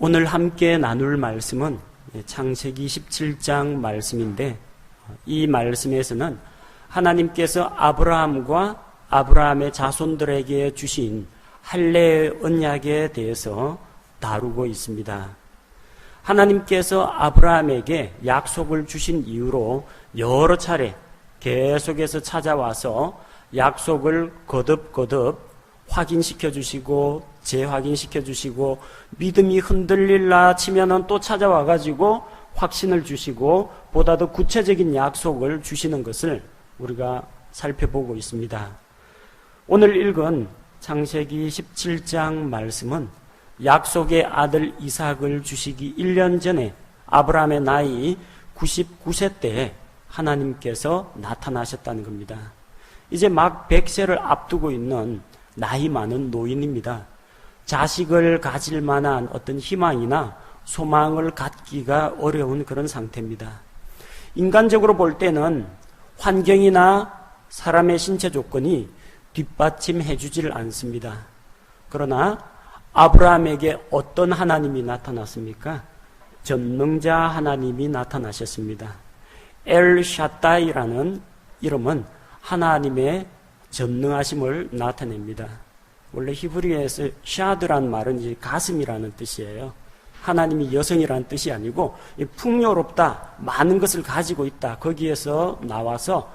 오늘 함께 나눌 말씀은 창세기 17장 말씀인데, 이 말씀에서는 하나님께서 아브라함과 아브라함의 자손들에게 주신 할례의 언약에 대해서 다루고 있습니다. 하나님께서 아브라함에게 약속을 주신 이후로 여러 차례 계속해서 찾아와서 약속을 거듭거듭 확인시켜 주시고 재확인시켜 주시고, 믿음이 흔들릴라 치면은 또 찾아와 가지고 확신을 주시고 보다 더 구체적인 약속을 주시는 것을 우리가 살펴보고 있습니다. 오늘 읽은 창세기 17장 말씀은 약속의 아들 이삭을 주시기 1년 전에 아브라함의 나이 99세 때에 하나님께서 나타나셨다는 겁니다. 이제 막 100세를 앞두고 있는 나이 많은 노인입니다. 자식을 가질 만한 어떤 희망이나 소망을 갖기가 어려운 그런 상태입니다. 인간적으로 볼 때는 환경이나 사람의 신체 조건이 뒷받침해 주질 않습니다. 그러나 아브라함에게 어떤 하나님이 나타났습니까? 전능자 하나님이 나타나셨습니다. 엘 샤다이라는 이름은 하나님의 전능하심을 나타냅니다. 원래 히브리어에서 샤드란 말은 이제 가슴이라는 뜻이에요. 하나님이 여성이라는 뜻이 아니고 풍요롭다, 많은 것을 가지고 있다, 거기에서 나와서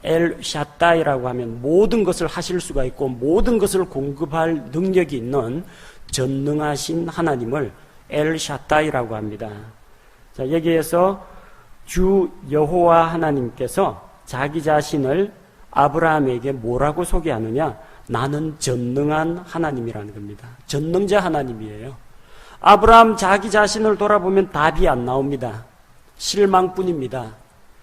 엘 샤다이라고 하면 모든 것을 하실 수가 있고 모든 것을 공급할 능력이 있는 전능하신 하나님을 엘 샤다이라고 합니다. 자, 여기에서 주 여호와 하나님께서 자기 자신을 아브라함에게 뭐라고 소개하느냐? 나는 전능한 하나님이라는 겁니다. 전능자 하나님이에요. 아브라함 자기 자신을 돌아보면 답이 안 나옵니다. 실망뿐입니다.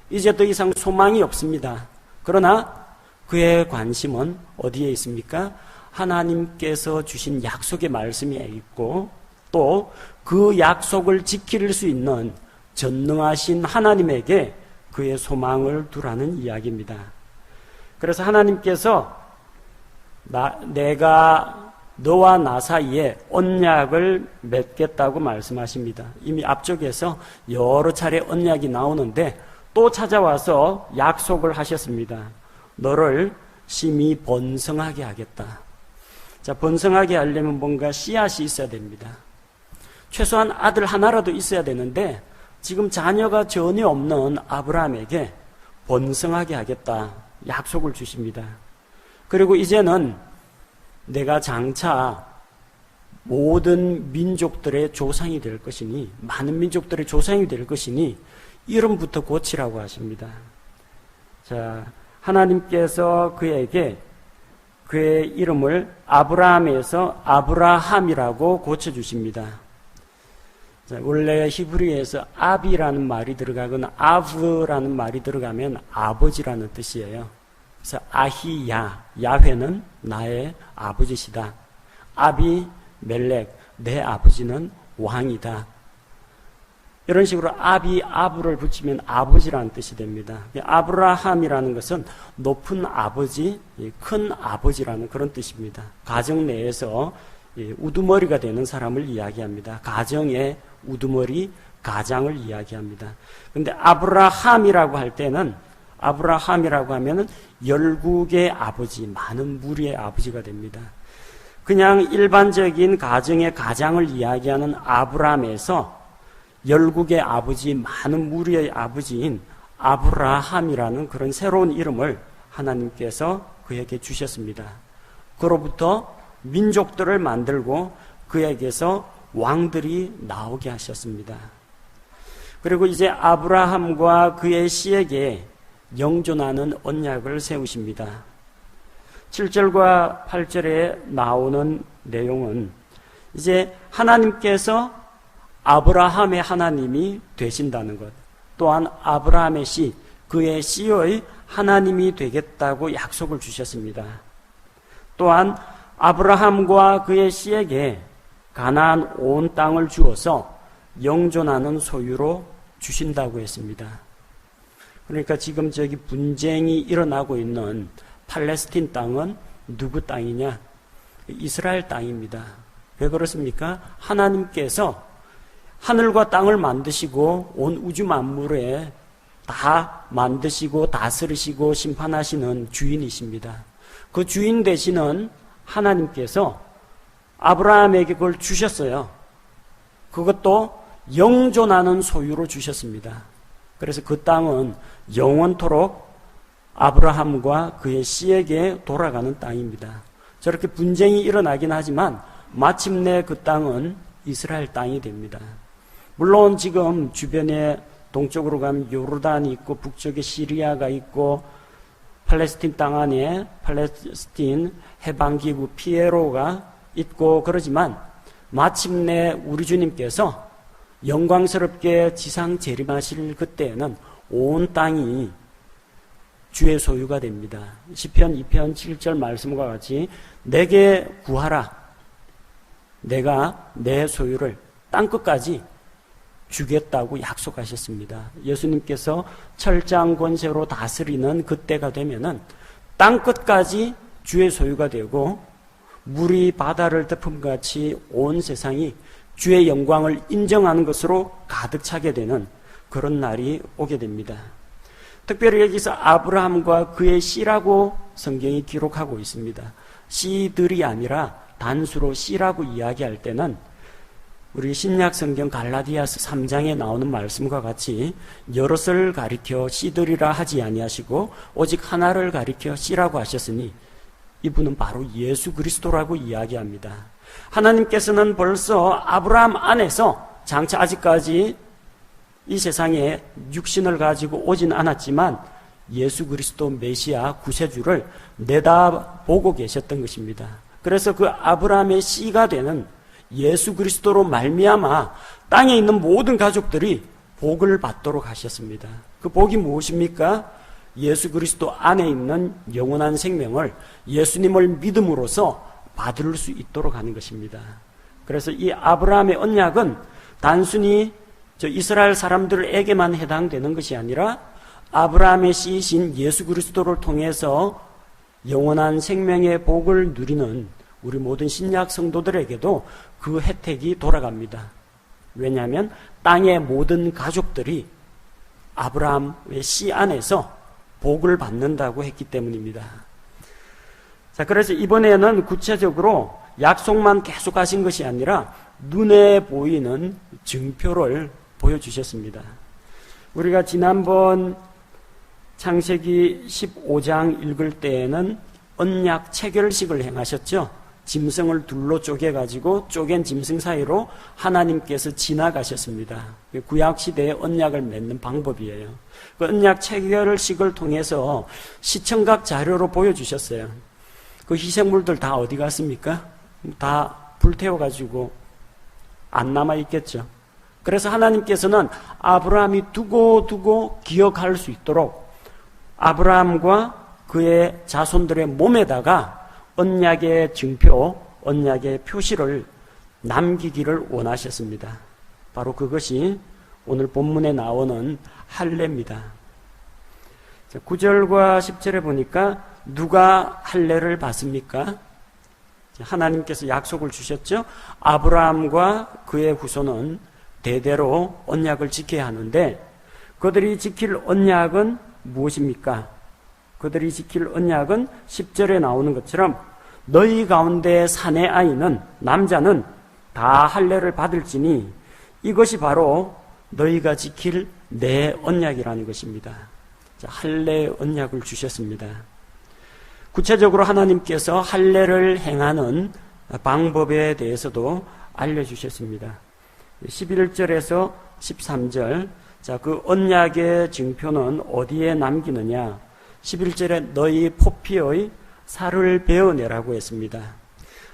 이제 더 이상 소망이 없습니다. 그러나 그의 관심은 어디에 있습니까? 하나님께서 주신 약속의 말씀이 있고 또 그 약속을 지킬 수 있는 전능하신 하나님에게 그의 소망을 두라는 이야기입니다. 그래서 하나님께서 내가 너와 나 사이에 언약을 맺겠다고 말씀하십니다. 이미 앞쪽에서 여러 차례 언약이 나오는데 또 찾아와서 약속을 하셨습니다. 너를 심히 번성하게 하겠다. 자, 번성하게 하려면 뭔가 씨앗이 있어야 됩니다. 최소한 아들 하나라도 있어야 되는데 지금 자녀가 전혀 없는 아브라함에게 번성하게 하겠다 약속을 주십니다. 그리고 이제는 내가 장차 모든 민족들의 조상이 될 것이니, 많은 민족들의 조상이 될 것이니 이름부터 고치라고 하십니다. 자, 하나님께서 그에게 그의 이름을 아브라함에서 아브라함이라고 고쳐주십니다. 자, 원래 히브리어에서 아비라는 말이 들어가거나 아브라는 말이 들어가면 아버지라는 뜻이에요. 그래서 아히야, 야훼는 나의 아버지시다. 아비 멜렉, 내 아버지는 왕이다. 이런 식으로 아비, 아브를 붙이면 아버지라는 뜻이 됩니다. 아브라함이라는 것은 높은 아버지, 큰 아버지라는 그런 뜻입니다. 가정 내에서 우두머리가 되는 사람을 이야기합니다. 가정의 우두머리, 가장을 이야기합니다. 그런데 아브라함이라고 할 때는, 아브라함이라고 하면은 열국의 아버지, 많은 무리의 아버지가 됩니다. 그냥 일반적인 가정의 가장을 이야기하는 아브라함에서 열국의 아버지, 많은 무리의 아버지인 아브라함이라는 그런 새로운 이름을 하나님께서 그에게 주셨습니다. 그로부터 민족들을 만들고 그에게서 왕들이 나오게 하셨습니다. 그리고 이제 아브라함과 그의 씨에게 영존하는 언약을 세우십니다. 7절과 8절에 나오는 내용은 이제 하나님께서 아브라함의 하나님이 되신다는 것, 또한 아브라함의 씨, 그의 씨의 하나님이 되겠다고 약속을 주셨습니다. 또한 아브라함과 그의 씨에게 가나안 온 땅을 주어서 영존하는 소유로 주신다고 했습니다. 그러니까 지금 저기 분쟁이 일어나고 있는 팔레스틴 땅은 누구 땅이냐? 이스라엘 땅입니다. 왜 그렇습니까? 하나님께서 하늘과 땅을 만드시고 온 우주 만물에 다 만드시고 다스리시고 심판하시는 주인이십니다. 그 주인 되시는 하나님께서 아브라함에게 그걸 주셨어요. 그것도 영존하는 소유로 주셨습니다. 그래서 그 땅은 영원토록 아브라함과 그의 씨에게 돌아가는 땅입니다. 저렇게 분쟁이 일어나긴 하지만 마침내 그 땅은 이스라엘 땅이 됩니다. 물론 지금 주변에 동쪽으로 가면 요르단이 있고 북쪽에 시리아가 있고 팔레스틴 땅 안에 팔레스틴 해방기구 피에로가 있고 그러지만 마침내 우리 주님께서 영광스럽게 지상 재림하실 그때에는 온 땅이 주의 소유가 됩니다. 시편 2편 7절 말씀과 같이 내게 구하라. 내가 내 소유를 땅끝까지 주겠다고 약속하셨습니다. 예수님께서 철장 권세로 다스리는 그때가 되면은 땅끝까지 주의 소유가 되고 물이 바다를 덮음같이 온 세상이 주의 영광을 인정하는 것으로 가득 차게 되는 그런 날이 오게 됩니다. 특별히 여기서 아브라함과 그의 씨라고 성경이 기록하고 있습니다. 씨들이 아니라 단수로 씨라고 이야기할 때는 우리 신약 성경 갈라디아서 3장에 나오는 말씀과 같이 여럿을 가리켜 씨들이라 하지 아니하시고 오직 하나를 가리켜 씨라고 하셨으니 이분은 바로 예수 그리스도라고 이야기합니다. 하나님께서는 벌써 아브라함 안에서 장차 아직까지 이 세상에 육신을 가지고 오진 않았지만 예수 그리스도 메시아 구세주를 내다보고 계셨던 것입니다. 그래서 그 아브라함의 씨가 되는 예수 그리스도로 말미암아 땅에 있는 모든 가족들이 복을 받도록 하셨습니다. 그 복이 무엇입니까? 예수 그리스도 안에 있는 영원한 생명을 예수님을 믿음으로써 받을 수 있도록 하는 것입니다. 그래서 이 아브라함의 언약은 단순히 이스라엘 사람들에게만 해당되는 것이 아니라 아브라함의 씨이신 예수 그리스도를 통해서 영원한 생명의 복을 누리는 우리 모든 신약 성도들에게도 그 혜택이 돌아갑니다. 왜냐하면 땅의 모든 가족들이 아브라함의 씨 안에서 복을 받는다고 했기 때문입니다. 자, 그래서 이번에는 구체적으로 약속만 계속 하신 것이 아니라 눈에 보이는 증표를 보여주셨습니다. 우리가 지난번 창세기 15장 읽을 때에는 언약 체결식을 행하셨죠. 짐승을 둘로 쪼개가지고 쪼갠 짐승 사이로 하나님께서 지나가셨습니다. 구약시대의 언약을 맺는 방법이에요. 그 언약 체결식을 통해서 시청각 자료로 보여주셨어요. 그 희생물들 다 어디 갔습니까? 다 불태워가지고 안 남아있겠죠. 그래서 하나님께서는 아브라함이 두고 기억할 수 있도록 아브라함과 그의 자손들의 몸에다가 언약의 증표, 언약의 표시를 남기기를 원하셨습니다. 바로 그것이 오늘 본문에 나오는 할례입니다. 9절과 10절에 보니까 누가 할례를 받습니까? 하나님께서 약속을 주셨죠. 아브라함과 그의 후손은 대대로 언약을 지켜야 하는데 그들이 지킬 언약은 무엇입니까? 그들이 지킬 언약은 10절에 나오는 것처럼 너희 가운데 사내 아이는 남자는 다 할례를 받을지니 이것이 바로 너희가 지킬 내 언약이라는 것입니다. 할례 언약을 주셨습니다. 구체적으로 하나님께서 할례를 행하는 방법에 대해서도 알려주셨습니다. 11절에서 13절, 자, 그 언약의 증표는 어디에 남기느냐? 11절에 너희 포피의 살을 베어내라고 했습니다.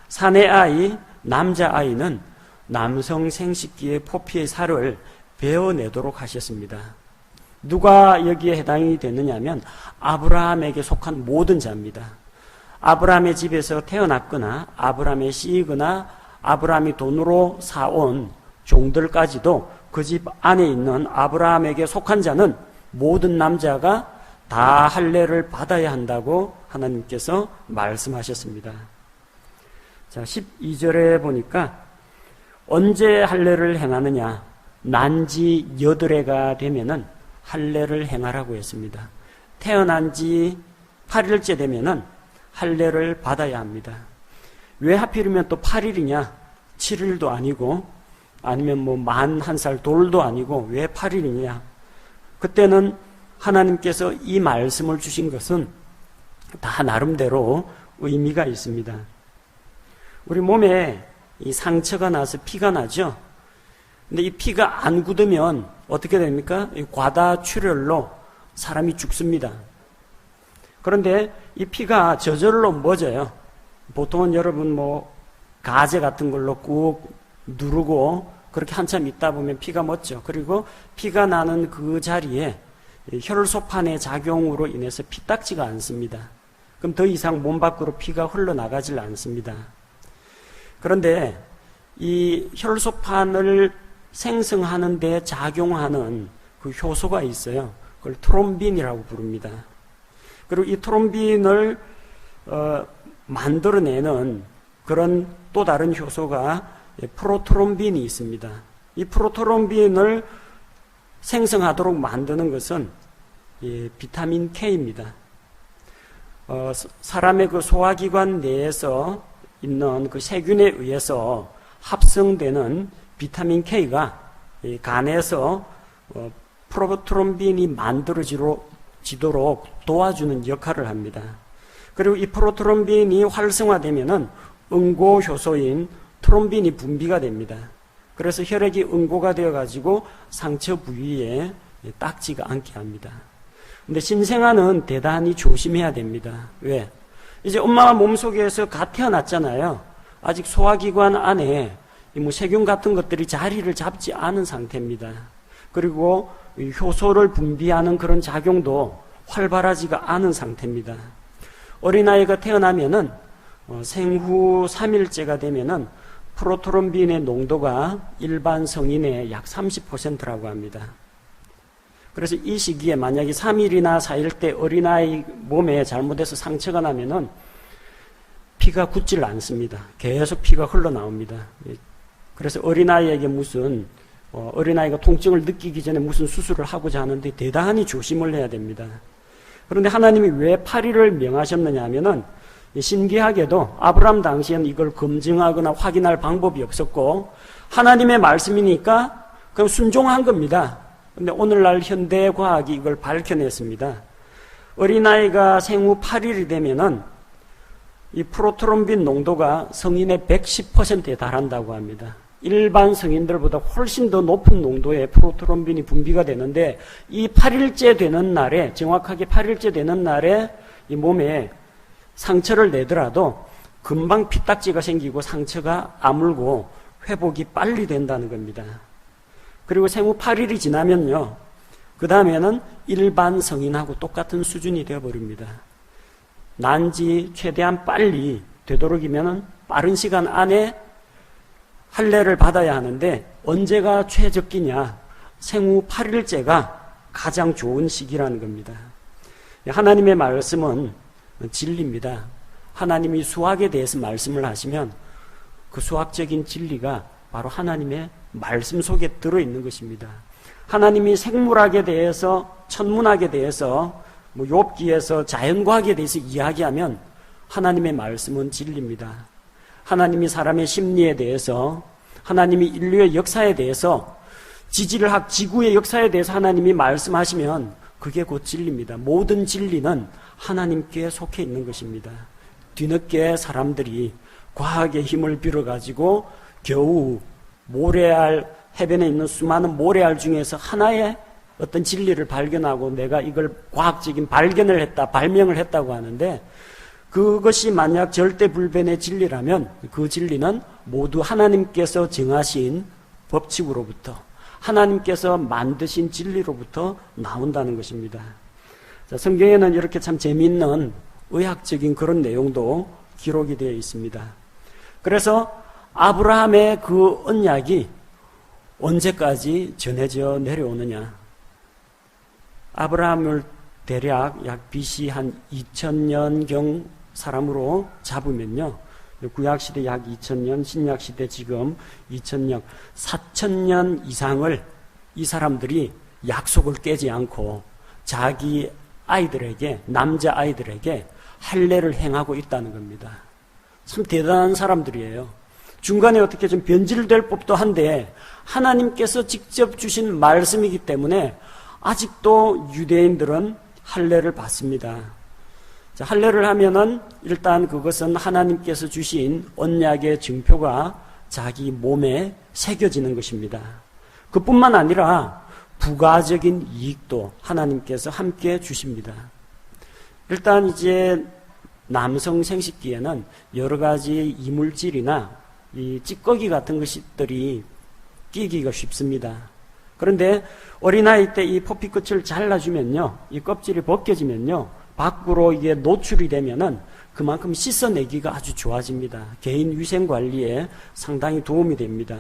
사내 아이, 남자아이는 남성 생식기의 포피의 살을 베어내도록 하셨습니다. 누가 여기에 해당이 되느냐 하면 아브라함에게 속한 모든 자입니다. 아브라함의 집에서 태어났거나 아브라함의 씨이거나 아브라함이 돈으로 사온 종들까지도 그 집 안에 있는 아브라함에게 속한 자는 모든 남자가 다 할례를 받아야 한다고 하나님께서 말씀하셨습니다. 자, 12절에 보니까 언제 할례를 행하느냐? 난지 8회가 되면은 할례를 행하라고 했습니다. 태어난 지 8일째 되면은 할례를 받아야 합니다. 왜 하필이면 또 8일이냐? 7일도 아니고 아니면 뭐 만 1살 돌도 아니고 왜 8일이냐? 그때는 하나님께서 이 말씀을 주신 것은 다 나름대로 의미가 있습니다. 우리 몸에 이 상처가 나서 피가 나죠? 근데 이 피가 안 굳으면 어떻게 됩니까? 과다출혈로 사람이 죽습니다. 그런데 이 피가 저절로 멎어요. 보통은 여러분 뭐 가재 같은 걸로 꾹 누르고 그렇게 한참 있다 보면 피가 멎죠. 그리고 피가 나는 그 자리에 혈소판의 작용으로 인해서 피딱지가 않습니다. 그럼 더 이상 몸 밖으로 피가 흘러나가질 않습니다. 그런데 이 혈소판을 생성하는 데 작용하는 그 효소가 있어요. 그걸 트롬빈이라고 부릅니다. 그리고 이 트롬빈을 만들어내는 그런 또 다른 효소가 프로트롬빈이 있습니다. 이 프로트롬빈을 생성하도록 만드는 것은 비타민 K입니다. 사람의 그 소화기관 내에서 있는 그 세균에 의해서 합성되는 비타민 K가 간에서 프로트롬빈이 만들어지도록 도와주는 역할을 합니다. 그리고 이 프로트롬빈이 활성화되면은 응고 효소인 트롬빈이 분비가 됩니다. 그래서 혈액이 응고가 되어가지고 상처 부위에 딱지가 않게 합니다. 근데 신생아는 대단히 조심해야 됩니다. 왜? 이제 엄마 몸속에서 갓 태어났잖아요. 아직 소화기관 안에 뭐 세균 같은 것들이 자리를 잡지 않은 상태입니다. 그리고 효소를 분비하는 그런 작용도 활발하지가 않은 상태입니다. 어린아이가 태어나면은 생후 3일째가 되면은 프로트롬빈의 농도가 일반 성인의 약 30%라고 합니다. 그래서 이 시기에 만약에 3일이나 4일 때 어린아이 몸에 잘못해서 상처가 나면은 피가 굳질 않습니다. 계속 피가 흘러나옵니다. 그래서 어린아이에게 무슨 어린아이가 통증을 느끼기 전에 무슨 수술을 하고자 하는데 대단히 조심을 해야 됩니다. 그런데 하나님이 왜 8일을 명하셨느냐 하면은 신기하게도 아브라함 당시에는 이걸 검증하거나 확인할 방법이 없었고 하나님의 말씀이니까 그냥 순종한 겁니다. 그런데 오늘날 현대 과학이 이걸 밝혀냈습니다. 어린아이가 생후 8일이 되면은 이 프로트롬빈 농도가 성인의 110%에 달한다고 합니다. 일반 성인들보다 훨씬 더 높은 농도의 프로트롬빈이 분비가 되는데 이 8일째 되는 날에 정확하게 8일째 되는 날에 이 몸에 상처를 내더라도 금방 피딱지가 생기고 상처가 아물고 회복이 빨리 된다는 겁니다. 그리고 생후 8일이 지나면요. 그 다음에는 일반 성인하고 똑같은 수준이 되어버립니다. 난지 최대한 빨리 되도록이면 빠른 시간 안에 할례를 받아야 하는데 언제가 최적기냐? 생후 8일째가 가장 좋은 시기라는 겁니다. 하나님의 말씀은 진리입니다. 하나님이 수학에 대해서 말씀을 하시면 그 수학적인 진리가 바로 하나님의 말씀 속에 들어있는 것입니다. 하나님이 생물학에 대해서 천문학에 대해서 욥기에서 자연과학에 대해서 이야기하면 하나님의 말씀은 진리입니다. 하나님이 사람의 심리에 대해서 하나님이 인류의 역사에 대해서 지질학, 지구의 역사에 대해서 하나님이 말씀하시면 그게 곧 진리입니다. 모든 진리는 하나님께 속해 있는 것입니다. 뒤늦게 사람들이 과학의 힘을 빌어가지고 겨우 모래알, 해변에 있는 수많은 모래알 중에서 하나의 어떤 진리를 발견하고 내가 이걸 과학적인 발견을 했다, 발명을 했다고 하는데 그것이 만약 절대불변의 진리라면 그 진리는 모두 하나님께서 정하신 법칙으로부터 하나님께서 만드신 진리로부터 나온다는 것입니다. 자, 성경에는 이렇게 참 재미있는 의학적인 그런 내용도 기록이 되어 있습니다. 그래서 아브라함의 그 언약이 언제까지 전해져 내려오느냐? 아브라함을 대략 약 BC 한 2000년경 사람으로 잡으면요. 구약시대 약 2000년, 신약시대 지금 2000년, 4000년 이상을 이 사람들이 약속을 깨지 않고 자기 아이들에게, 남자아이들에게 할례를 행하고 있다는 겁니다. 참 대단한 사람들이에요. 중간에 어떻게 좀 변질될 법도 한데 하나님께서 직접 주신 말씀이기 때문에 아직도 유대인들은 할례를 받습니다. 자, 할례를 하면은 일단 그것은 하나님께서 주신 언약의 증표가 자기 몸에 새겨지는 것입니다. 그뿐만 아니라 부가적인 이익도 하나님께서 함께 주십니다. 일단 이제 남성 생식기에는 여러 가지 이물질이나 이 찌꺼기 같은 것들이 끼기가 쉽습니다. 그런데 어린아이 때 이 포피 끝을 잘라주면요, 이 껍질이 벗겨지면요, 밖으로 이게 노출이 되면은 그만큼 씻어내기가 아주 좋아집니다. 개인 위생 관리에 상당히 도움이 됩니다.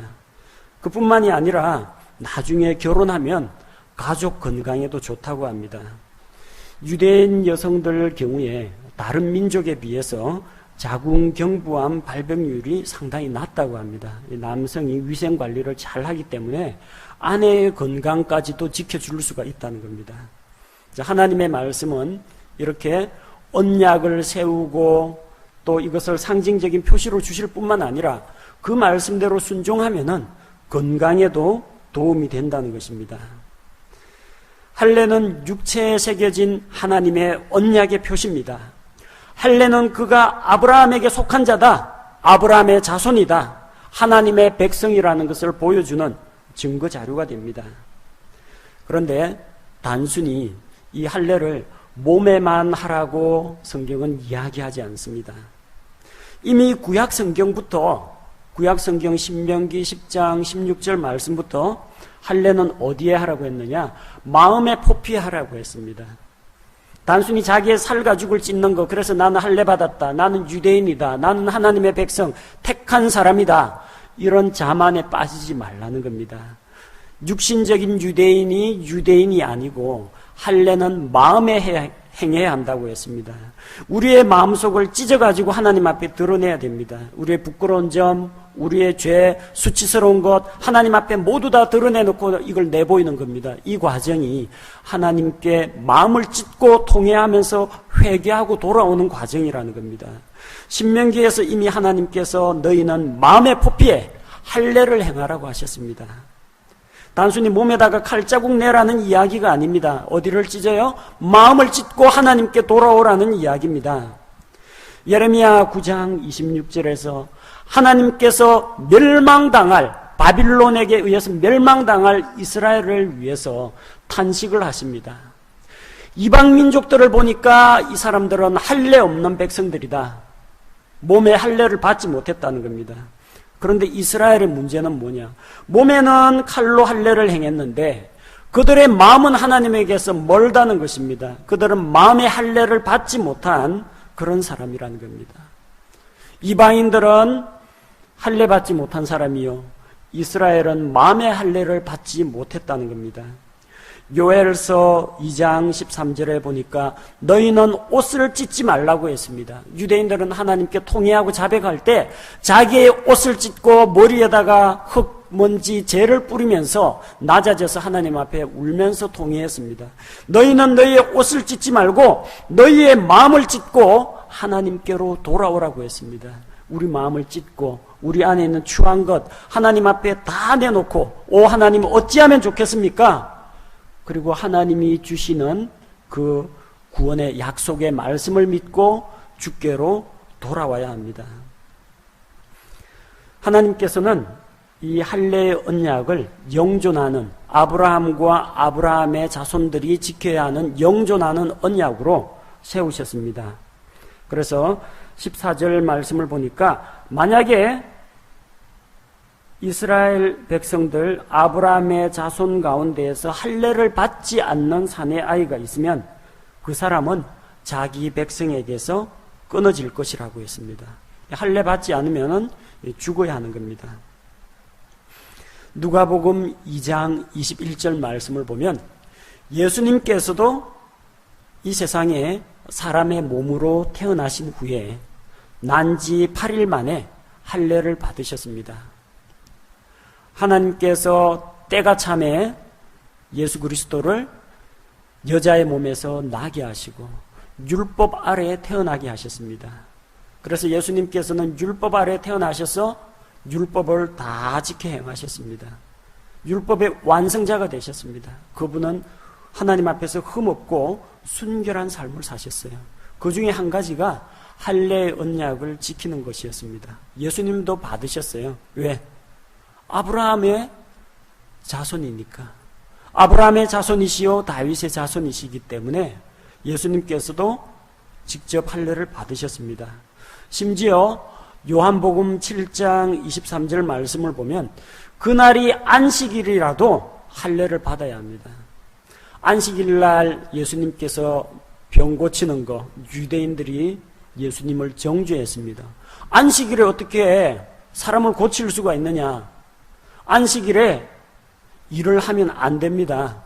그뿐만이 아니라 나중에 결혼하면 가족 건강에도 좋다고 합니다. 유대인 여성들 경우에 다른 민족에 비해서 자궁경부암 발병률이 상당히 낮다고 합니다. 남성이 위생 관리를 잘 하기 때문에 아내의 건강까지도 지켜줄 수가 있다는 겁니다. 하나님의 말씀은 이렇게 언약을 세우고 또 이것을 상징적인 표시로 주실 뿐만 아니라 그 말씀대로 순종하면은 건강에도 도움이 된다는 것입니다. 할례는 육체에 새겨진 하나님의 언약의 표시입니다. 할례는 그가 아브라함에게 속한 자다, 아브라함의 자손이다, 하나님의 백성이라는 것을 보여주는 증거 자료가 됩니다. 그런데 단순히 이 할례를 몸에만 하라고 성경은 이야기하지 않습니다. 이미 구약 성경부터, 구약 성경 신명기 10장 16절 말씀부터 할례는 어디에 하라고 했느냐? 마음에 포피하라고 했습니다. 단순히 자기의 살 가죽을 찢는 거, 그래서 나는 할례 받았다, 나는 유대인이다, 나는 하나님의 백성, 택한 사람이다, 이런 자만에 빠지지 말라는 겁니다. 육신적인 유대인이 유대인이 아니고 할례는 마음에 행해야 한다고 했습니다. 우리의 마음속을 찢어가지고 하나님 앞에 드러내야 됩니다. 우리의 부끄러운 점, 우리의 죄, 수치스러운 것 하나님 앞에 모두 다 드러내놓고 이걸 내보이는 겁니다. 이 과정이 하나님께 마음을 찢고 통회하면서 회개하고 돌아오는 과정이라는 겁니다. 신명기에서 이미 하나님께서 너희는 마음의 포피에 할례를 행하라고 하셨습니다. 단순히 몸에다가 칼자국 내라는 이야기가 아닙니다. 어디를 찢어요? 마음을 찢고 하나님께 돌아오라는 이야기입니다. 예레미야 9장 26절에서 하나님께서 멸망당할, 바빌론에게 의해서 멸망당할 이스라엘을 위해서 탄식을 하십니다. 이방 민족들을 보니까 이 사람들은 할례 없는 백성들이다. 몸에 할례를 받지 못했다는 겁니다. 그런데 이스라엘의 문제는 뭐냐? 몸에는 칼로 할례를 행했는데 그들의 마음은 하나님에게서 멀다는 것입니다. 그들은 마음의 할례를 받지 못한 그런 사람이라는 겁니다. 이방인들은 할례 받지 못한 사람이요, 이스라엘은 마음의 할례를 받지 못했다는 겁니다. 요엘서 2장 13절에 보니까 너희는 옷을 찢지 말라고 했습니다. 유대인들은 하나님께 통회하고 자백할 때 자기의 옷을 찢고 머리에다가 흙, 먼지, 재를 뿌리면서 낮아져서 하나님 앞에 울면서 통회했습니다. 너희는 너희의 옷을 찢지 말고 너희의 마음을 찢고 하나님께로 돌아오라고 했습니다. 우리 마음을 찢고 우리 안에 있는 추한 것 하나님 앞에 다 내놓고, 오 하나님 어찌하면 좋겠습니까? 그리고 하나님이 주시는 그 구원의 약속의 말씀을 믿고 주께로 돌아와야 합니다. 하나님께서는 이 할례의 언약을 영존하는, 아브라함과 아브라함의 자손들이 지켜야 하는 영존하는 언약으로 세우셨습니다. 그래서 14절 말씀을 보니까 만약에 이스라엘 백성들 아브라함의 자손 가운데에서 할례를 받지 않는 사내 아이가 있으면 그 사람은 자기 백성에게서 끊어질 것이라고 했습니다. 할례 받지 않으면 죽어야 하는 겁니다. 누가복음 2장 21절 말씀을 보면 예수님께서도 이 세상에 사람의 몸으로 태어나신 후에 난지 8일 만에 할례를 받으셨습니다. 하나님께서 때가 참에 예수 그리스도를 여자의 몸에서 나게 하시고 율법 아래에 태어나게 하셨습니다. 그래서 예수님께서는 율법 아래에 태어나셔서 율법을 다 지켜 행하셨습니다. 율법의 완성자가 되셨습니다. 그분은 하나님 앞에서 흠없고 순결한 삶을 사셨어요. 그 중에 한 가지가 할례의 언약을 지키는 것이었습니다. 예수님도 받으셨어요. 왜? 아브라함의 자손이니까. 아브라함의 자손이시요 다윗의 자손이시기 때문에 예수님께서도 직접 할례를 받으셨습니다. 심지어 요한복음 7장 23절 말씀을 보면 그날이 안식일이라도 할례를 받아야 합니다. 안식일날 예수님께서 병 고치는 거 유대인들이 예수님을 정죄했습니다. 안식일에 어떻게 사람을 고칠 수가 있느냐? 안식일에 일을 하면 안 됩니다.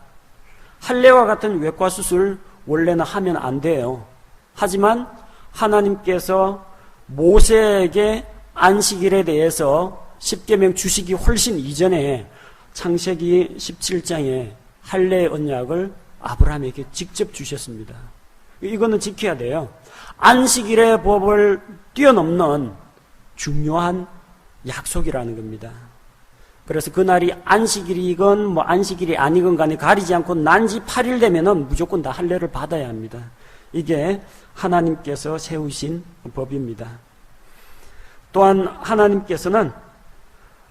할례와 같은 외과 수술 원래는 하면 안 돼요. 하지만 하나님께서 모세에게 안식일에 대해서 십계명 주시기 훨씬 이전에 창세기 17장에 할례의 언약을 아브라함에게 직접 주셨습니다. 이거는 지켜야 돼요. 안식일의 법을 뛰어넘는 중요한 약속이라는 겁니다. 그래서 그날이 안식일이건 안식일이 아니건 간에 가리지 않고 난지 8일 되면은 무조건 다 할례를 받아야 합니다. 이게 하나님께서 세우신 법입니다. 또한 하나님께서는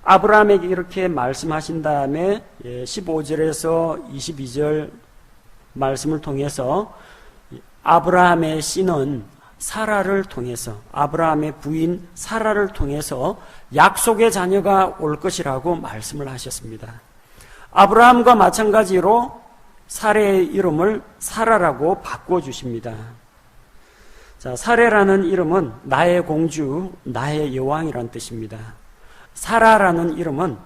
아브라함에게 이렇게 말씀하신 다음에 15절에서 22절 말씀을 통해서 아브라함의 씨는 사라를 통해서, 아브라함의 부인 사라를 통해서 약속의 자녀가 올 것이라고 말씀을 하셨습니다. 아브라함과 마찬가지로 사레의 이름을 사라라고 바꿔주십니다. 자, 사레라는 이름은 나의 공주, 나의 여왕이란 뜻입니다. 사라라는 이름은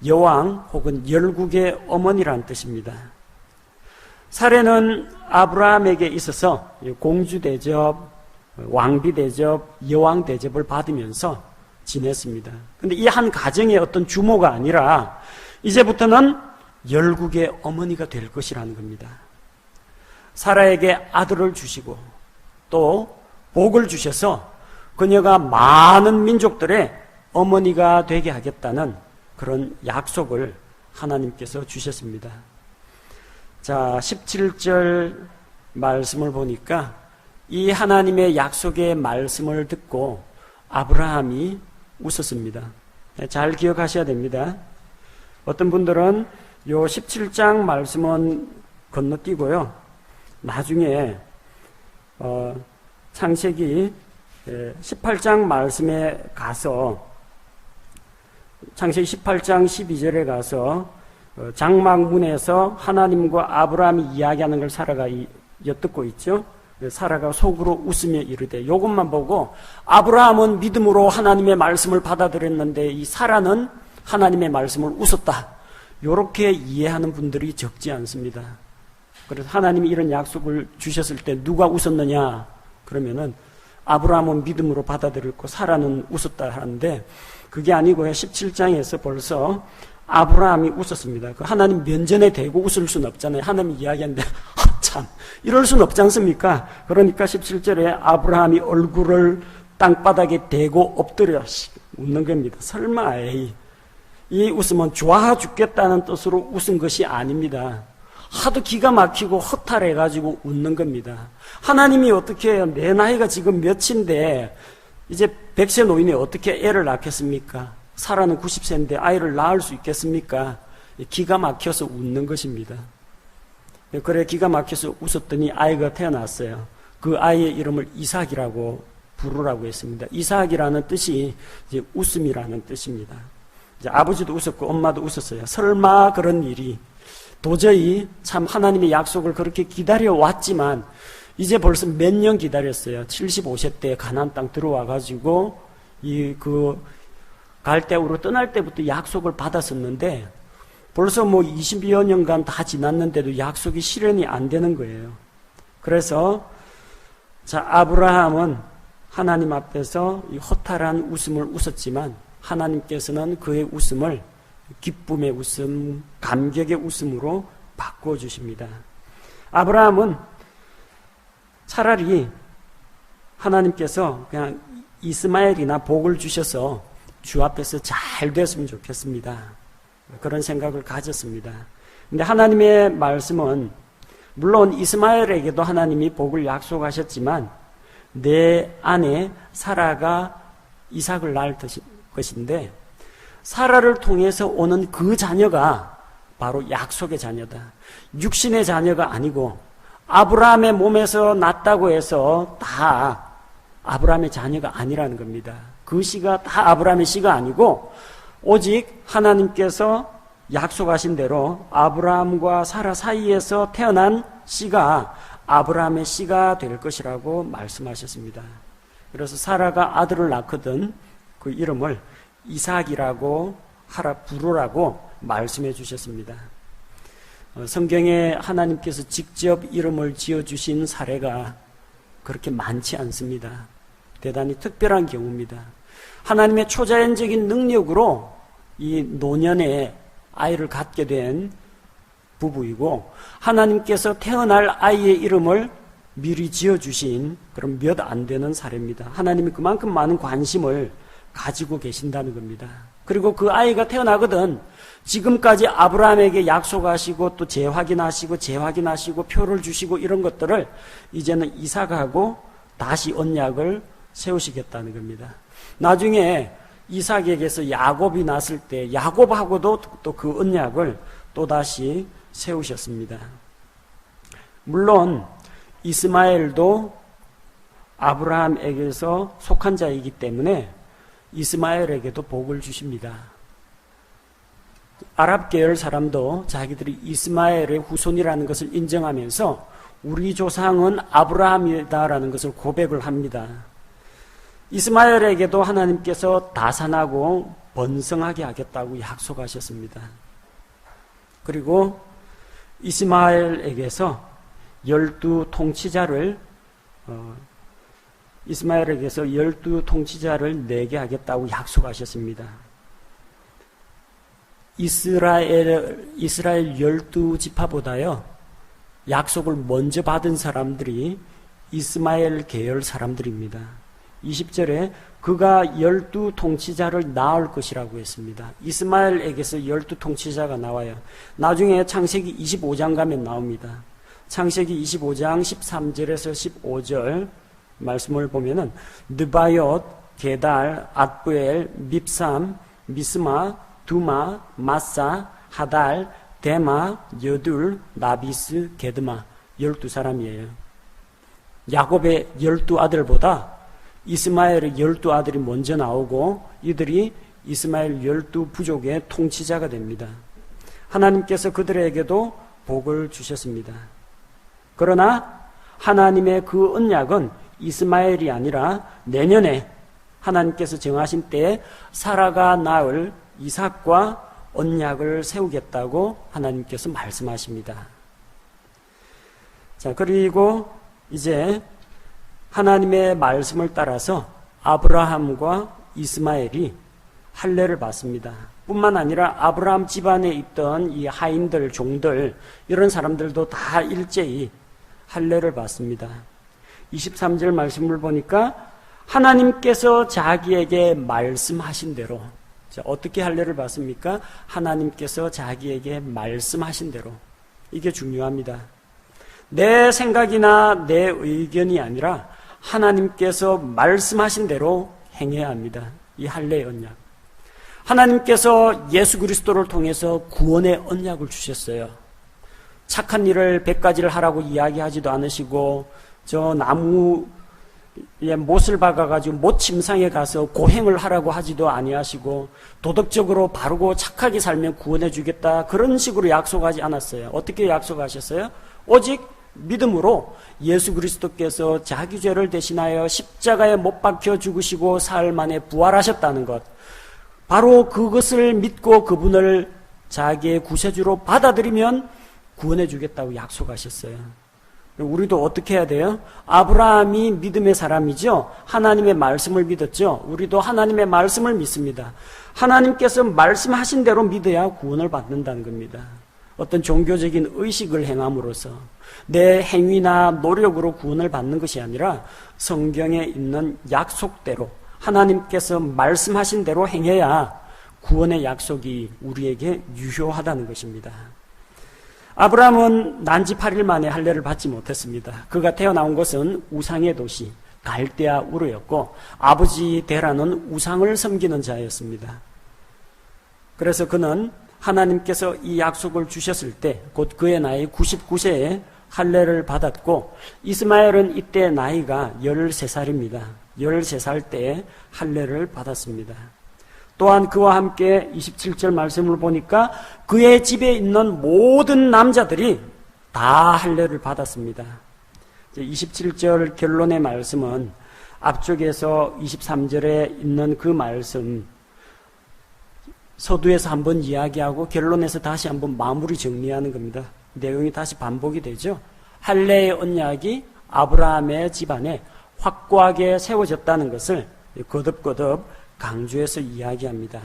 여왕 혹은 열국의 어머니란 뜻입니다. 사레는 아브라함에게 있어서 공주 대접, 왕비 대접, 여왕 대접을 받으면서 지냈습니다. 그런데 이 한 가정의 어떤 주모가 아니라 이제부터는 열국의 어머니가 될 것이라는 겁니다. 사라에게 아들을 주시고 또 복을 주셔서 그녀가 많은 민족들의 어머니가 되게 하겠다는 그런 약속을 하나님께서 주셨습니다. 자, 17절 말씀을 보니까 이 하나님의 약속의 말씀을 듣고 아브라함이 웃었습니다. 잘 기억하셔야 됩니다. 어떤 분들은 요 17장 말씀은 건너뛰고요. 나중에 창세기 18장 말씀에 가서 창세기 18장 12절에 가서 장막문에서 하나님과 아브라함이 이야기하는 걸 사라가 엿듣고 있죠. 사라가 속으로 웃으며 이르되, 이것만 보고 아브라함은 믿음으로 하나님의 말씀을 받아들였는데 이 사라는 하나님의 말씀을 웃었다, 이렇게 이해하는 분들이 적지 않습니다. 그래서 하나님이 이런 약속을 주셨을 때 누가 웃었느냐 그러면은 아브라함은 믿음으로 받아들였고 사라는 웃었다 하는데, 그게 아니고요. 17장에서 벌써 아브라함이 웃었습니다. 그 하나님 면전에 대고 웃을 수는 없잖아요. 하나님이 이야기하는데 참 이럴 수는 없지 않습니까? 그러니까 17절에 아브라함이 얼굴을 땅바닥에 대고 엎드려 웃는 겁니다. 설마 이 웃음은 좋아 죽겠다는 뜻으로 웃은 것이 아닙니다. 하도 기가 막히고 허탈해가지고 웃는 겁니다. 하나님이 어떻게 해요? 내 나이가 지금 몇인데 이제 100세 노인이 어떻게 애를 낳겠습니까? 사라는 90세인데 아이를 낳을 수 있겠습니까? 기가 막혀서 웃는 것입니다. 그래 기가 막혀서 웃었더니 아이가 태어났어요. 그 아이의 이름을 이삭이라고 부르라고 했습니다. 이삭이라는 뜻이 이제 웃음이라는 뜻입니다. 이제 아버지도 웃었고 엄마도 웃었어요. 설마 그런 일이, 도저히 참 하나님의 약속을 그렇게 기다려왔지만 이제 벌써 몇 년 기다렸어요. 75세 때 가나안 땅 들어와가지고 갈대아우로 떠날 때부터 약속을 받았었는데 벌써 20여 년간 다 지났는데도 약속이 실현이 안 되는 거예요. 그래서 아브라함은 하나님 앞에서 이 허탈한 웃음을 웃었지만 하나님께서는 그의 웃음을 기쁨의 웃음, 감격의 웃음으로 바꾸어 주십니다. 아브라함은 차라리 하나님께서 그냥 이스마엘이나 복을 주셔서 주 앞에서 잘 됐으면 좋겠습니다. 그런 생각을 가졌습니다. 근데 하나님의 말씀은 물론 이스마엘에게도 하나님이 복을 약속하셨지만 내 아내 사라가 이삭을 낳을 것인데 사라를 통해서 오는 그 자녀가 바로 약속의 자녀다. 육신의 자녀가 아니고 아브라함의 몸에서 났다고 해서 다 아브라함의 자녀가 아니라는 겁니다. 그 씨가 다 아브라함의 씨가 아니고 오직 하나님께서 약속하신 대로 아브라함과 사라 사이에서 태어난 씨가 아브라함의 씨가 될 것이라고 말씀하셨습니다. 그래서 사라가 아들을 낳거든 그 이름을 이삭이라고 부르라고 말씀해 주셨습니다. 성경에 하나님께서 직접 이름을 지어주신 사례가 그렇게 많지 않습니다. 대단히 특별한 경우입니다. 하나님의 초자연적인 능력으로 이 노년에 아이를 갖게 된 부부이고 하나님께서 태어날 아이의 이름을 미리 지어주신 그런 몇 안 되는 사례입니다. 하나님이 그만큼 많은 관심을 가지고 계신다는 겁니다. 그리고 그 아이가 태어나거든 지금까지 아브라함에게 약속하시고 또 재확인하시고 표를 주시고 이런 것들을 이제는 이삭하고 다시 언약을 세우시겠다는 겁니다. 나중에 이삭에게서 야곱이 났을 때 야곱하고도 또 그 언약을 또다시 세우셨습니다. 물론 이스마엘도 아브라함에게서 속한 자이기 때문에 이스마엘에게도 복을 주십니다. 아랍 계열 사람도 자기들이 이스마엘의 후손이라는 것을 인정하면서 우리 조상은 아브라함이다라는 것을 고백을 합니다. 이스마엘에게도 하나님께서 다산하고 번성하게 하겠다고 약속하셨습니다. 그리고 이스마엘에게서 12통치자를 내게 하겠다고 약속하셨습니다. 이스라엘 12지파보다요 약속을 먼저 받은 사람들이 이스마엘 계열 사람들입니다. 20절에 그가 12통치자를 낳을 것이라고 했습니다. 이스마엘에게서 12통치자가 나와요. 나중에 창세기 25장 가면 나옵니다. 창세기 25장 13절에서 15절 말씀을 보면은 느바옅, 게달, 앗부엘, 밉삼, 미스마, 두마, 마사, 하달, 데마, 여둘, 나비스, 게드마 12사람이에요. 야곱의 12아들보다 이스마엘의 12아들이 먼저 나오고 이들이 이스마엘 12부족의 통치자가 됩니다. 하나님께서 그들에게도 복을 주셨습니다. 그러나 하나님의 그 언약은 이스마엘이 아니라 내년에 하나님께서 정하신 때에 사라가 낳을 이삭과 언약을 세우겠다고 하나님께서 말씀하십니다. 자, 그리고 이제 하나님의 말씀을 따라서 아브라함과 이스마엘이 할례를 받습니다. 뿐만 아니라 아브라함 집안에 있던 이 하인들, 종들 이런 사람들도 다 일제히 할례를 받습니다. 23절 말씀을 보니까 하나님께서 자기에게 말씀하신 대로 자, 어떻게 할례를 받습니까? 하나님께서 자기에게 말씀하신 대로. 이게 중요합니다. 내 생각이나 내 의견이 아니라 하나님께서 말씀하신 대로 행해야 합니다. 이 할례의 언약. 하나님께서 예수 그리스도를 통해서 구원의 언약을 주셨어요. 착한 일을 100가지를 하라고 이야기하지도 않으시고 저 나무에 못을 박아가지고 못 침상에 가서 고행을 하라고 하지도 아니하시고 도덕적으로 바르고 착하게 살면 구원해 주겠다 그런 식으로 약속하지 않았어요. 어떻게 약속하셨어요? 오직 믿음으로 예수 그리스도께서 자기 죄를 대신하여 십자가에 못 박혀 죽으시고 사흘 만에 부활하셨다는 것, 바로 그것을 믿고 그분을 자기의 구세주로 받아들이면 구원해 주겠다고 약속하셨어요. 우리도 어떻게 해야 돼요? 아브라함이 믿음의 사람이죠. 하나님의 말씀을 믿었죠. 우리도 하나님의 말씀을 믿습니다. 하나님께서 말씀하신 대로 믿어야 구원을 받는다는 겁니다. 어떤 종교적인 의식을 행함으로써 내 행위나 노력으로 구원을 받는 것이 아니라 성경에 있는 약속대로 하나님께서 말씀하신 대로 행해야 구원의 약속이 우리에게 유효하다는 것입니다. 아브라함은 난지 8일 만에 할례를 받지 못했습니다. 그가 태어나온 것은 우상의 도시 갈대아 우르였고 아버지 데라는 우상을 섬기는 자였습니다. 그래서 그는 하나님께서 이 약속을 주셨을 때 곧 그의 나이 99세에 할례를 받았고 이스마엘은 이때 나이가 13살입니다. 13살 때에 할례를 받았습니다. 또한 그와 함께 27절 말씀을 보니까 그의 집에 있는 모든 남자들이 다 할례를 받았습니다. 27절 결론의 말씀은 앞쪽에서 23절에 있는 그 말씀 서두에서 한번 이야기하고 결론에서 다시 한번 마무리 정리하는 겁니다. 내용이 다시 반복이 되죠. 할례의 언약이 아브라함의 집안에 확고하게 세워졌다는 것을 거듭거듭 강조해서 이야기합니다.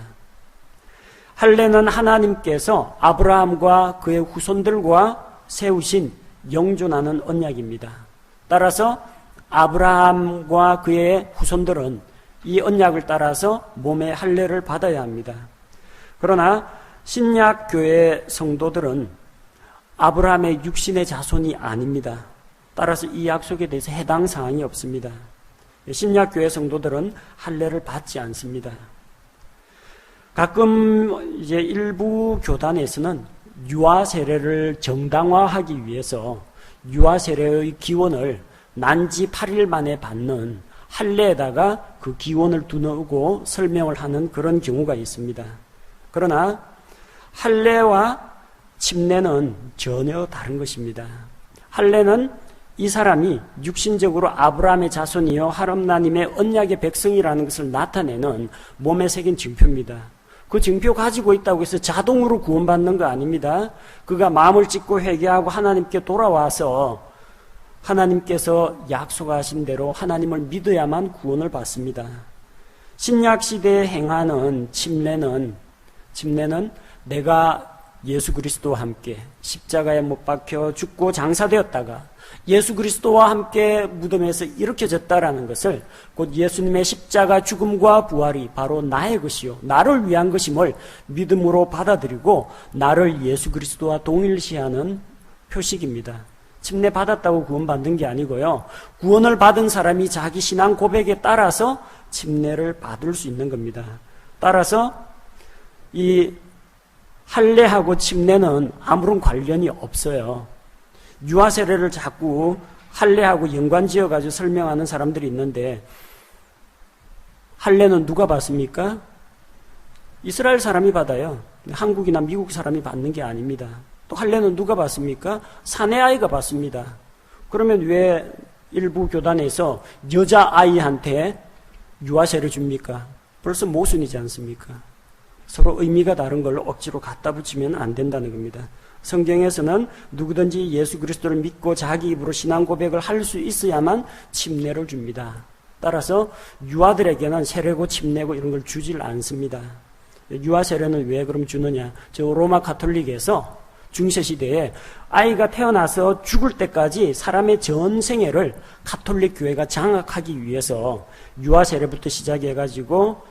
할례는 하나님께서 아브라함과 그의 후손들과 세우신 영존하는 언약입니다. 따라서 아브라함과 그의 후손들은 이 언약을 따라서 몸의 할례를 받아야 합니다. 그러나 신약교회 성도들은 아브라함의 육신의 자손이 아닙니다. 따라서 이 약속에 대해서 해당 사항이 없습니다. 신약교회 성도들은 할례를 받지 않습니다. 가끔 이제 일부 교단에서는 유아 세례를 정당화하기 위해서 유아 세례의 기원을 난지 8일 만에 받는 할례에다가 그 기원을 두누고 설명을 하는 그런 경우가 있습니다. 그러나 할례와 침례는 전혀 다른 것입니다. 할례는 이 사람이 육신적으로 아브라함의 자손이요 하나님의 언약의 백성이라는 것을 나타내는 몸에 새긴 증표입니다. 그 증표 가지고 있다고 해서 자동으로 구원받는 거 아닙니다. 그가 마음을 찢고 회개하고 하나님께 돌아와서 하나님께서 약속하신 대로 하나님을 믿어야만 구원을 받습니다. 신약시대에 행하는 침례는 내가 예수 그리스도와 함께 십자가에 못 박혀 죽고 장사되었다가 예수 그리스도와 함께 무덤에서 일으켜졌다라는 것을 곧 예수님의 십자가 죽음과 부활이 바로 나의 것이요 나를 위한 것임을 믿음으로 받아들이고 나를 예수 그리스도와 동일시하는 표식입니다. 침례 받았다고 구원받는 게 아니고요. 구원을 받은 사람이 자기 신앙 고백에 따라서 침례를 받을 수 있는 겁니다. 따라서 이 할례하고 침례는 아무런 관련이 없어요. 유아 세례를 자꾸 할례하고 연관지어가지고 설명하는 사람들이 있는데 할례는 누가 받습니까? 이스라엘 사람이 받아요. 한국이나 미국 사람이 받는 게 아닙니다. 또 할례는 누가 받습니까? 사내아이가 받습니다. 그러면 왜 일부 교단에서 여자아이한테 유아세례 줍니까? 벌써 모순이지 않습니까? 서로 의미가 다른 걸로 억지로 갖다 붙이면 안 된다는 겁니다. 성경에서는 누구든지 예수 그리스도를 믿고 자기 입으로 신앙 고백을 할 수 있어야만 침례를 줍니다. 따라서 유아들에게는 세례고 침례고 이런 걸 주질 않습니다. 유아 세례는 왜 그럼 주느냐? 저 로마 가톨릭에서 중세시대에 아이가 태어나서 죽을 때까지 사람의 전 생애를 가톨릭 교회가 장악하기 위해서 유아 세례부터 시작해가지고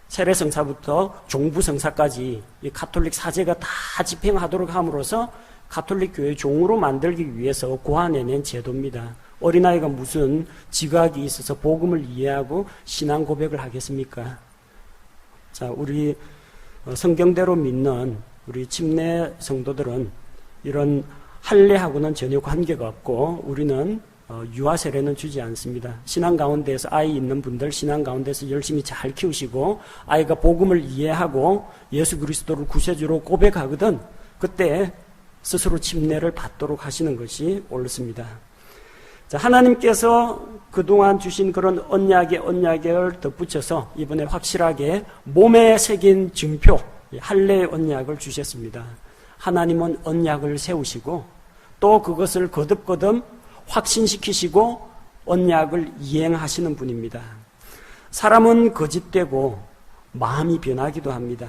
세례성사부터 종부성사까지 이 가톨릭 사제가 다 집행하도록 함으로써 가톨릭 교회 종으로 만들기 위해서 고안해낸 제도입니다. 어린아이가 무슨 지각이 있어서 복음을 이해하고 신앙 고백을 하겠습니까? 자, 우리 성경대로 믿는 우리 침례 성도들은 이런 할례하고는 전혀 관계가 없고 우리는 유아 세례는 주지 않습니다. 신앙 가운데에서 아이 있는 분들 신앙 가운데서 열심히 잘 키우시고 아이가 복음을 이해하고 예수 그리스도를 구세주로 고백하거든 그때 스스로 침례를 받도록 하시는 것이 옳습니다. 자, 하나님께서 그동안 주신 그런 언약을 덧붙여서 이번에 확실하게 몸에 새긴 증표 할례의 언약을 주셨습니다. 하나님은 언약을 세우시고 또 그것을 거듭거듭 확신시키시고 언약을 이행하시는 분입니다. 사람은 거짓되고 마음이 변하기도 합니다.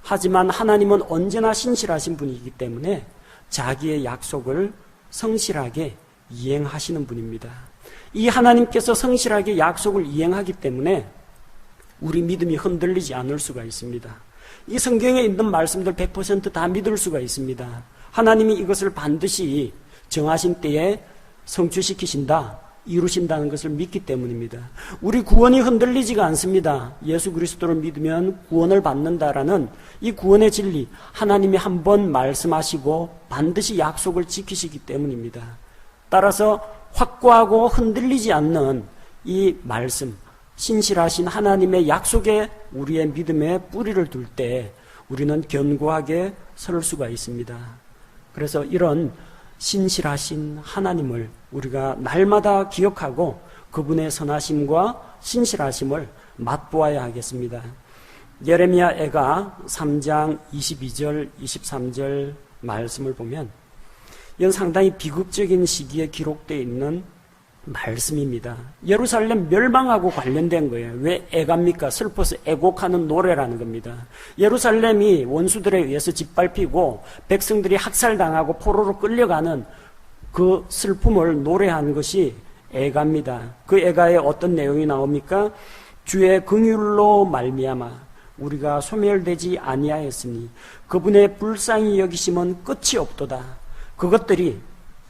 하지만 하나님은 언제나 신실하신 분이기 때문에 자기의 약속을 성실하게 이행하시는 분입니다. 이 하나님께서 성실하게 약속을 이행하기 때문에 우리 믿음이 흔들리지 않을 수가 있습니다. 이 성경에 있는 말씀들 100% 다 믿을 수가 있습니다. 하나님이 이것을 반드시 정하신 때에 성취시키신다, 이루신다는 것을 믿기 때문입니다. 우리 구원이 흔들리지가 않습니다. 예수 그리스도를 믿으면 구원을 받는다라는 이 구원의 진리, 하나님이 한 번 말씀하시고 반드시 약속을 지키시기 때문입니다. 따라서 확고하고 흔들리지 않는 이 말씀, 신실하신 하나님의 약속에 우리의 믿음에 뿌리를 둘 때 우리는 견고하게 설 수가 있습니다. 그래서 이런 신실하신 하나님을 우리가 날마다 기억하고 그분의 선하심과 신실하심을 맛보아야 하겠습니다. 예레미야애가 3장 22절, 23절 말씀을 보면 이건 상당히 비극적인 시기에 기록되어 있는 말씀입니다. 예루살렘 멸망하고 관련된 거예요. 왜 애갑니까? 슬퍼서 애곡하는 노래라는 겁니다. 예루살렘이 원수들에 의해서 짓밟히고 백성들이 학살당하고 포로로 끌려가는 그 슬픔을 노래한 것이 애가입니다. 그 애가에 어떤 내용이 나옵니까? 주의 긍휼로 말미암아 우리가 소멸되지 아니하였으니 그분의 불쌍히 여기심은 끝이 없도다. 그것들이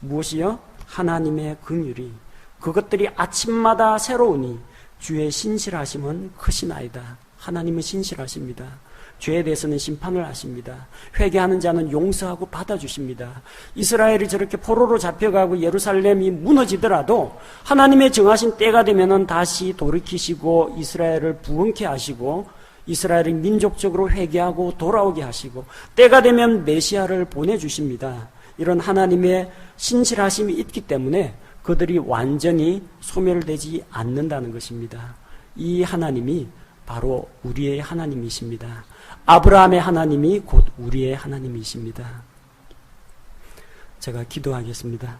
무엇이요? 하나님의 긍휼이 그것들이 아침마다 새로우니 주의 신실하심은 크시나이다. 하나님은 신실하십니다. 죄에 대해서는 심판을 하십니다. 회개하는 자는 용서하고 받아주십니다. 이스라엘이 저렇게 포로로 잡혀가고 예루살렘이 무너지더라도 하나님의 정하신 때가 되면은 다시 돌이키시고 이스라엘을 부흥케 하시고 이스라엘이 민족적으로 회개하고 돌아오게 하시고 때가 되면 메시아를 보내주십니다. 이런 하나님의 신실하심이 있기 때문에 그들이 완전히 소멸되지 않는다는 것입니다. 이 하나님이 바로 우리의 하나님이십니다. 아브라함의 하나님이 곧 우리의 하나님이십니다. 제가 기도하겠습니다.